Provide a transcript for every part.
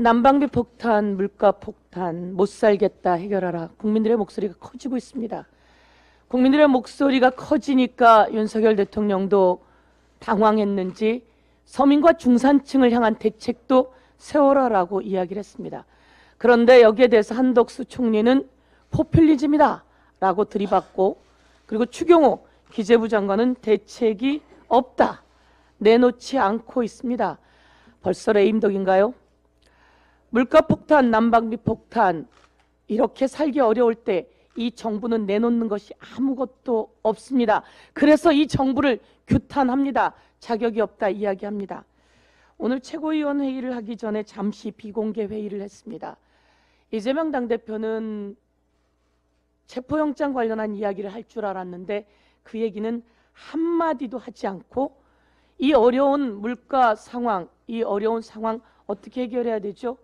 난방비 폭탄, 물가 폭탄, 못 살겠다 해결하라. 국민들의 목소리가 커지고 있습니다. 국민들의 목소리가 커지니까 윤석열 대통령도 당황했는지 서민과 중산층을 향한 대책도 세워라라고 이야기를 했습니다. 그런데 여기에 대해서 한덕수 총리는 포퓰리즘이다 라고 들이받고, 그리고 추경호 기재부 장관은 대책이 없다, 내놓지 않고 있습니다. 벌써 레임덕인가요? 물가 폭탄, 난방비 폭탄, 이렇게 살기 어려울 때 이 정부는 내놓는 것이 아무것도 없습니다. 그래서 이 정부를 규탄합니다. 자격이 없다 이야기합니다. 오늘 최고위원 회의를 하기 전에 잠시 비공개 회의를 했습니다. 이재명 당대표는 체포영장 관련한 이야기를 할 줄 알았는데 그 얘기는 한마디도 하지 않고 이 어려운 물가 상황, 이 어려운 상황 어떻게 해결해야 되죠?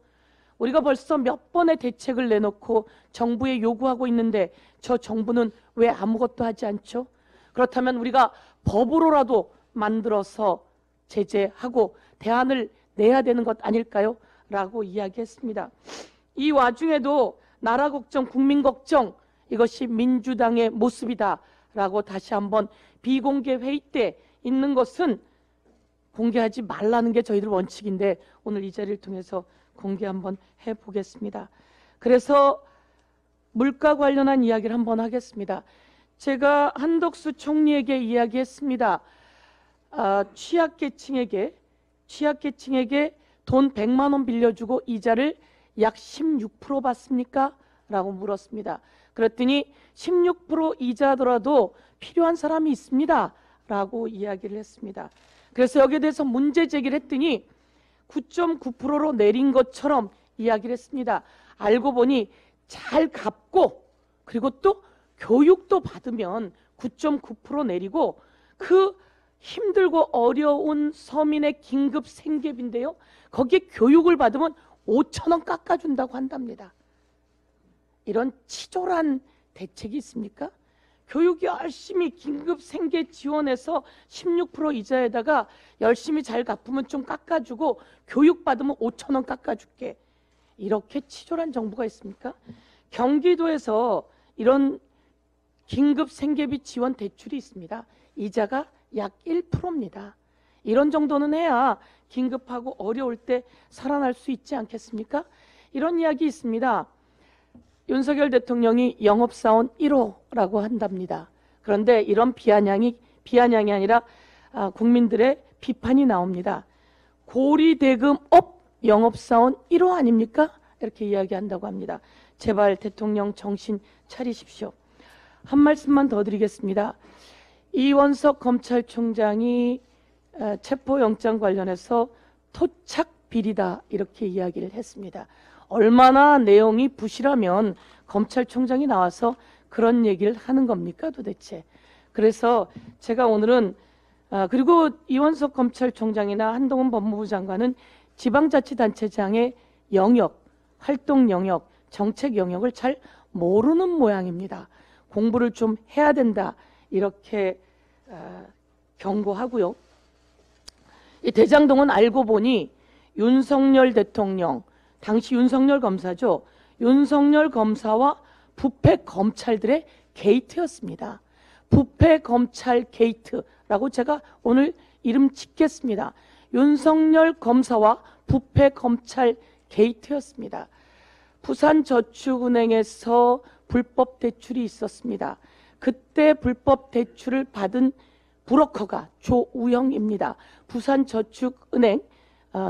우리가 벌써 몇 번의 대책을 내놓고 정부에 요구하고 있는데 저 정부는 왜 아무것도 하지 않죠? 그렇다면 우리가 법으로라도 만들어서 제재하고 대안을 내야 되는 것 아닐까요? 라고 이야기했습니다. 이 와중에도 나라 걱정, 국민 걱정, 이것이 민주당의 모습이다 라고 다시 한번 비공개 회의 때 있는 것은 공개하지 말라는 게 저희들 원칙인데 오늘 이 자리를 통해서 공개 한번 해보겠습니다. 그래서 물가 관련한 이야기를 한번 하겠습니다. 제가 한덕수 총리에게 이야기했습니다. 취약계층에게 돈 100만 원 빌려주고 이자를 약 16% 받습니까? 라고 물었습니다. 그랬더니 16% 이자더라도 필요한 사람이 있습니다 라고 이야기를 했습니다. 그래서 여기에 대해서 문제 제기를 했더니 9.9%로 내린 것처럼 이야기를 했습니다. 알고 보니 잘 갚고 그리고 또 교육도 받으면 9.9% 내리고, 그 힘들고 어려운 서민의 긴급 생계비인데요, 거기에 교육을 받으면 5천 원 깎아준다고 한답니다. 이런 치졸한 대책이 있습니까? 교육 열심히 긴급 생계 지원해서 16% 이자에다가 열심히 잘 갚으면 좀 깎아주고 교육 받으면 5천 원 깎아줄게. 이렇게 치졸한 정부가 있습니까? 경기도에서 이런 긴급 생계비 지원 대출이 있습니다. 이자가 약 1%입니다. 이런 정도는 해야 긴급하고 어려울 때 살아날 수 있지 않겠습니까? 이런 이야기 있습니다. 윤석열 대통령이 영업사원 1호라고 한답니다. 그런데 이런 비아냥이 아니라 국민들의 비판이 나옵니다. 고리대금업 영업사원 1호 아닙니까? 이렇게 이야기한다고 합니다. 제발 대통령 정신 차리십시오. 한 말씀만 더 드리겠습니다. 이원석 검찰총장이 체포영장 관련해서 토착 비리다 이렇게 이야기를 했습니다. 얼마나 내용이 부실하면 검찰총장이 나와서 그런 얘기를 하는 겁니까 도대체? 그래서 제가 오늘은 그리고 이원석 검찰총장이나 한동훈 법무부 장관은 지방자치단체장의 영역, 활동 영역, 정책 영역을 잘 모르는 모양입니다. 공부를 좀 해야 된다 이렇게 경고하고요. 이 대장동은 알고 보니 윤석열 대통령, 당시 윤석열 검사죠. 윤석열 검사와 부패 검찰들의 게이트였습니다. 부패 검찰 게이트라고 제가 오늘 이름 짓겠습니다. 윤석열 검사와 부패 검찰 게이트였습니다. 부산저축은행에서 불법 대출이 있었습니다. 그때 불법 대출을 받은 브로커가 조우영입니다. 부산저축은행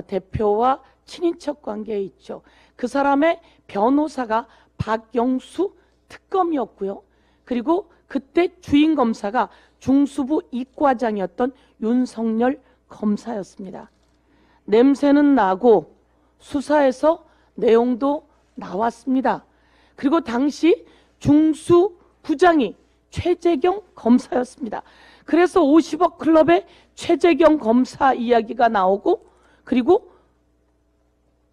대표와 친인척 관계에 있죠. 그 사람의 변호사가 박영수 특검이었고요. 그리고 그때 주인 검사가 중수부 이과장이었던 윤석열 검사였습니다. 냄새는 나고 수사에서 내용도 나왔습니다. 그리고 당시 중수부장이 최재경 검사였습니다. 그래서 50억 클럽의 최재경 검사 이야기가 나오고, 그리고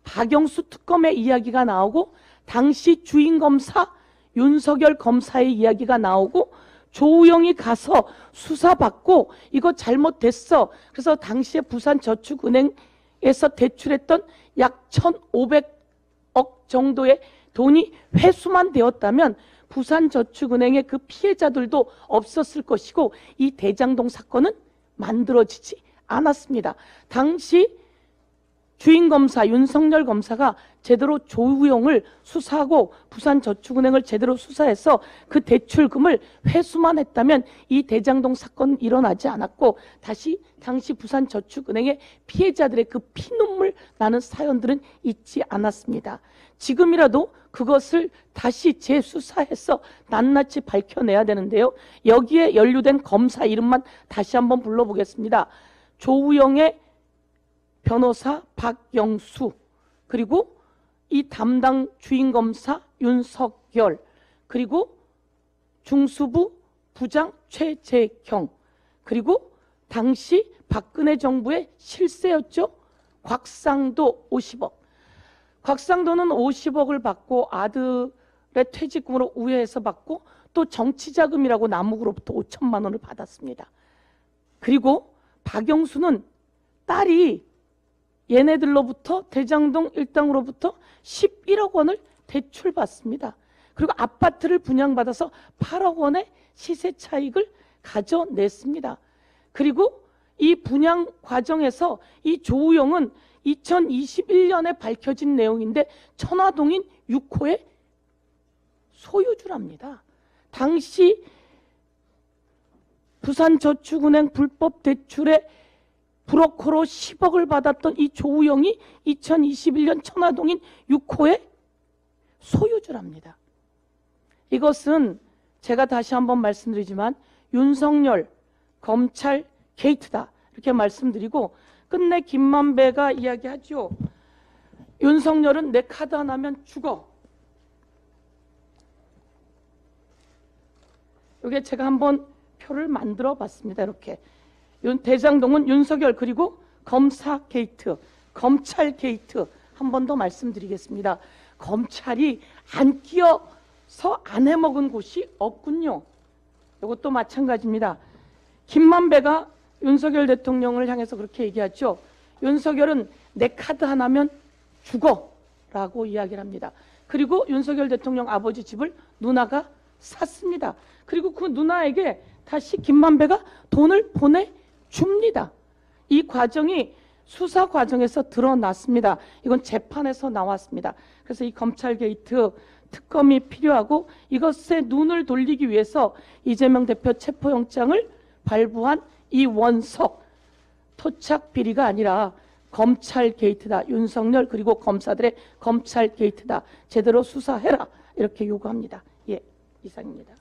박영수 특검의 이야기가 나오고, 당시 주인 검사 윤석열 검사의 이야기가 나오고, 조우영이 가서 수사받고 이거 잘못됐어. 그래서 당시에 부산저축은행에 금융에서 대출했던 약 1,500억 정도의 돈이 회수만 되었다면 부산저축은행의 그 피해자들도 없었을 것이고 이 대장동 사건은 만들어지지 않았습니다. 당시 주인검사 윤석열 검사가 제대로 조우용을 수사하고 부산저축은행을 제대로 수사해서 그 대출금을 회수만 했다면 이 대장동 사건은 일어나지 않았고 다시 당시 부산저축은행의 피해자들의 그 피눈물 나는 사연들은 있지 않았습니다. 지금이라도 그것을 다시 재수사해서 낱낱이 밝혀내야 되는데요. 여기에 연루된 검사 이름만 다시 한번 불러보겠습니다. 조우영의 변호사 박영수, 그리고 이 담당 주인검사 윤석열, 그리고 중수부 부장 최재경, 그리고 당시 박근혜 정부의 실세였죠. 곽상도 50억. 곽상도는 50억을 받고 아들의 퇴직금으로 우회해서 받고 또 정치자금이라고 남욱으로부터 5천만 원을 받았습니다. 그리고 박영수는 딸이 얘네들로부터 대장동 일당으로부터 11억 원을 대출받습니다. 그리고 아파트를 분양받아서 8억 원의 시세 차익을 가져냈습니다. 그리고 이 분양 과정에서 이 조우영은 2021년에 밝혀진 내용인데 천화동인 6호의 소유주랍니다. 당시 부산저축은행 불법 대출에 브로커로 10억을 받았던 이 조우영이 2021년 천화동인 6호의 소유주랍니다. 이것은 제가 다시 한번 말씀드리지만 윤석열 검찰 게이트다 이렇게 말씀드리고 끝내 김만배가 이야기하죠. 윤석열은 내 카드 하나면 죽어. 이게 제가 한번 표를 만들어 봤습니다. 이렇게 대장동은 윤석열 그리고 검사 게이트, 검찰 게이트 한 번 더 말씀드리겠습니다. 검찰이 안 끼어서 안 해먹은 곳이 없군요. 이것도 마찬가지입니다. 김만배가 윤석열 대통령을 향해서 그렇게 얘기하죠. 윤석열은 내 카드 하나면 죽어 라고 이야기를 합니다. 그리고 윤석열 대통령 아버지 집을 누나가 샀습니다. 그리고 그 누나에게 다시 김만배가 돈을 보내줍니다. 이 과정이 수사 과정에서 드러났습니다. 이건 재판에서 나왔습니다. 그래서 이 검찰 게이트 특검이 필요하고 이것에 눈을 돌리기 위해서 이재명 대표 체포영장을 발부한 이 원석 토착 비리가 아니라 검찰 게이트다. 윤석열 그리고 검사들의 검찰 게이트다. 제대로 수사해라. 이렇게 요구합니다. 예, 이상입니다.